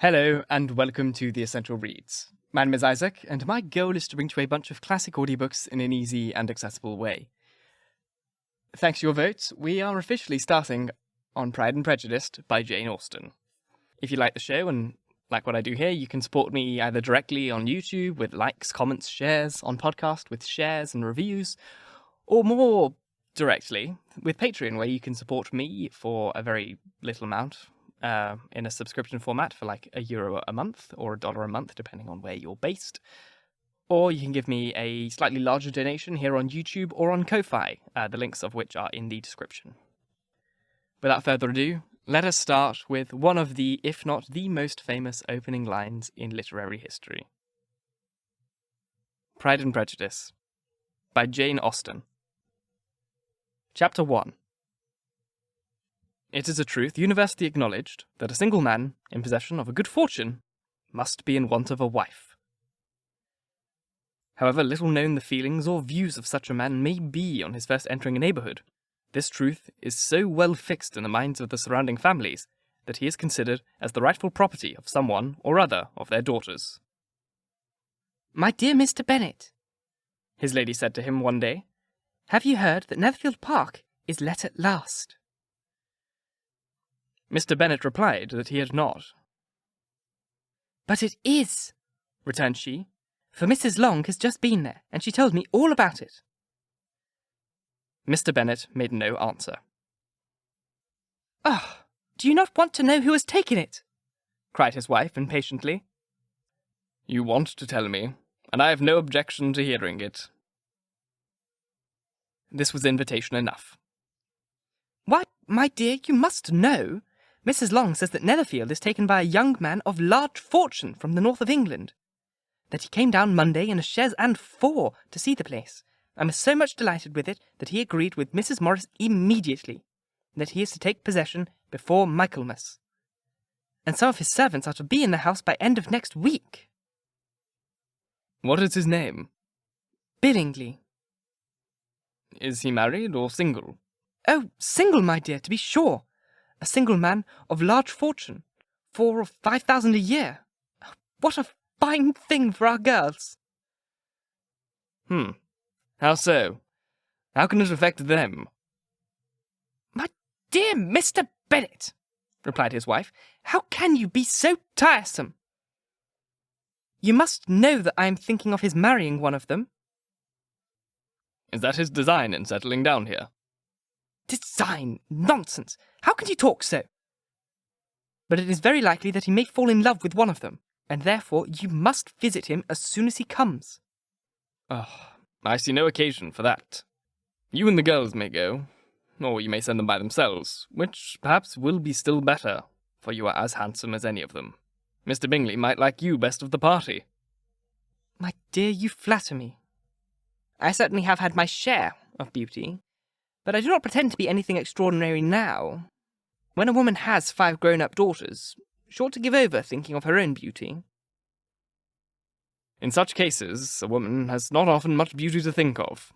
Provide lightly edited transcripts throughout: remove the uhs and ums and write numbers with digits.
Hello, and welcome to The Essential Reads. My name is Isaac, and my goal is to bring to you a bunch of classic audiobooks in an easy and accessible way. Thanks to your votes, we are officially starting on Pride and Prejudice by Jane Austen. If you like the show and like what I do here, you can support me either directly on YouTube with likes, comments, shares, on podcast with shares and reviews, or more directly with Patreon, where you can support me for a very little amount, in a subscription format for like €1 a month or $1 a month, depending on where you're based. Or you can give me a slightly larger donation here on YouTube or on Ko-Fi, the links of which are in the description. Without further ado, let us start with one of the, if not the most famous opening lines in literary history. Pride and Prejudice by Jane Austen. Chapter 1. It is a truth universally acknowledged that a single man, in possession of a good fortune, must be in want of a wife. However little known the feelings or views of such a man may be on his first entering a neighbourhood, this truth is so well fixed in the minds of the surrounding families that he is considered as the rightful property of someone or other of their daughters. "My dear Mr. Bennet," his lady said to him one day, "have you heard that Netherfield Park is let at last?" Mr. Bennet replied that he had not. "But it is," returned she, "for Mrs. Long has just been there, and she told me all about it." Mr. Bennet made no answer. "Oh, do you not want to know who has taken it?" cried his wife impatiently. "You want to tell me, and I have no objection to hearing it." This was invitation enough. "Why, my dear, you must know. Mrs. Long says that Netherfield is taken by a young man of large fortune from the north of England. That he came down Monday in a chaise and four to see the place, and was so much delighted with it that he agreed with Mrs. Morris immediately, and that he is to take possession before Michaelmas. And some of his servants are to be in the house by end of next week." "What is his name?" "Billingly." "Is he married or single?" "Oh, single, my dear, to be sure. A single man of large fortune, 4,000 or 5,000 a year. What a fine thing for our girls!" How so? How can it affect them?" "My dear Mr. Bennet," replied his wife, "how can you be so tiresome? You must know that I am thinking of his marrying one of them." "Is that his design in settling down here?" "Design? Nonsense! How can you talk so? But it is very likely that he may fall in love with one of them, and therefore you must visit him as soon as he comes." "Oh, I see no occasion for that. You and the girls may go, or you may send them by themselves, which perhaps will be still better, for you are as handsome as any of them. Mr. Bingley might like you best of the party." "My dear, you flatter me. I certainly have had my share of beauty, but I do not pretend to be anything extraordinary now. When a woman has 5 grown-up daughters, she ought to give over thinking of her own beauty." "In such cases, a woman has not often much beauty to think of."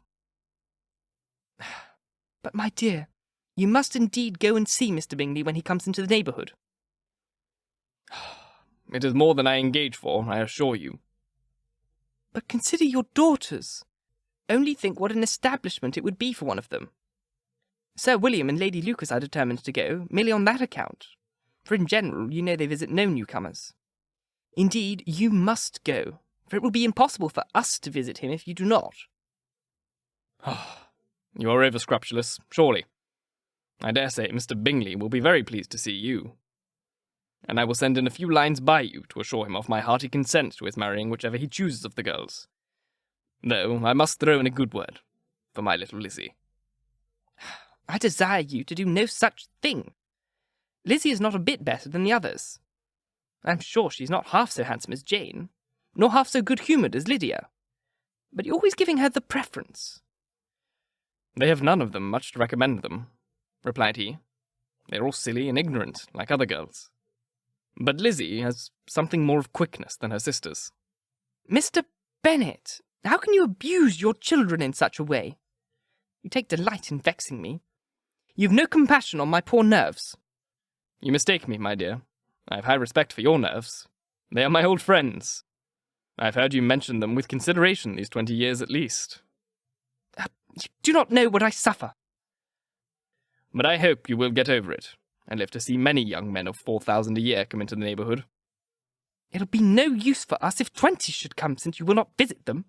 "But, my dear, you must indeed go and see Mr. Bingley when he comes into the neighbourhood." "It is more than I engage for, I assure you." "But consider your daughters. Only think what an establishment it would be for one of them. Sir William and Lady Lucas are determined to go, merely on that account, for in general you know they visit no newcomers. Indeed, you must go, for it will be impossible for us to visit him if you do not." "You are over-scrupulous, surely. I dare say Mr. Bingley will be very pleased to see you. And I will send in a few lines by you to assure him of my hearty consent to his marrying whichever he chooses of the girls. Though I must throw in a good word for my little Lizzie." "I desire you to do no such thing. Lizzie is not a bit better than the others. I am sure she is not half so handsome as Jane, nor half so good-humoured as Lydia. But you're always giving her the preference." "They have none of them much to recommend them," replied he. "They are all silly and ignorant, like other girls. But Lizzie has something more of quickness than her sisters." "Mr. Bennet, how can you abuse your children in such a way? You take delight in vexing me. You've no compassion on my poor nerves." "You mistake me, my dear. I have high respect for your nerves. They are my old friends. I've heard you mention them with consideration these 20 years at least. You do not know what I suffer. But I hope you will get over it, and live to see many young men of 4,000 a year come into the neighbourhood. It'll be no use for us if 20 should come, since you will not visit them.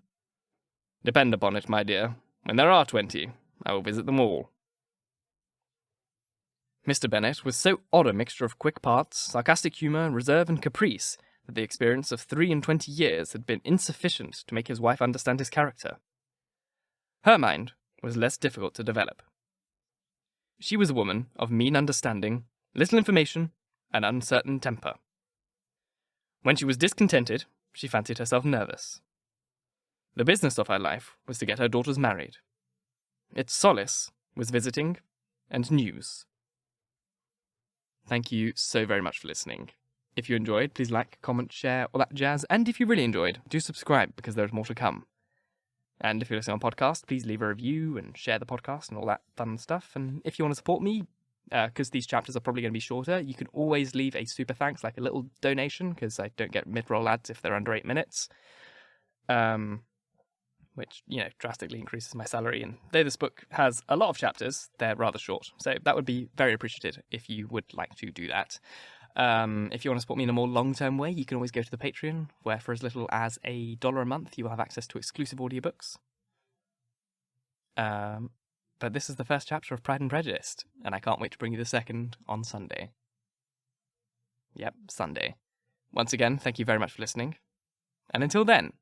Depend upon it, my dear. When there are 20, I will visit them all. Mr. Bennet was so odd a mixture of quick parts, sarcastic humour, reserve, and caprice that the experience of 23 years had been insufficient to make his wife understand his character. Her mind was less difficult to develop. She was a woman of mean understanding, little information, and uncertain temper. When she was discontented, she fancied herself nervous. The business of her life was to get her daughters married. Its solace was visiting and news. Thank you so very much for listening. If you enjoyed, please like, comment, share, all that jazz. And if you really enjoyed, do subscribe because there's more to come. And if you're listening on podcast, please leave a review and share the podcast and all that fun stuff. And if you want to support me, because these chapters are probably going to be shorter, you can always leave a super thanks, like a little donation, because I don't get mid-roll ads if they're under 8 minutes. Which, drastically increases my salary. And though this book has a lot of chapters, they're rather short. So that would be very appreciated if you would like to do that. If you want to support me in a more long-term way, you can always go to the Patreon, where for as little as $1 a month, you will have access to exclusive audiobooks. But this is the first chapter of Pride and Prejudice, and I can't wait to bring you the second on Sunday. Yep, Sunday. Once again, thank you very much for listening. And until then,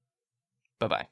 bye-bye.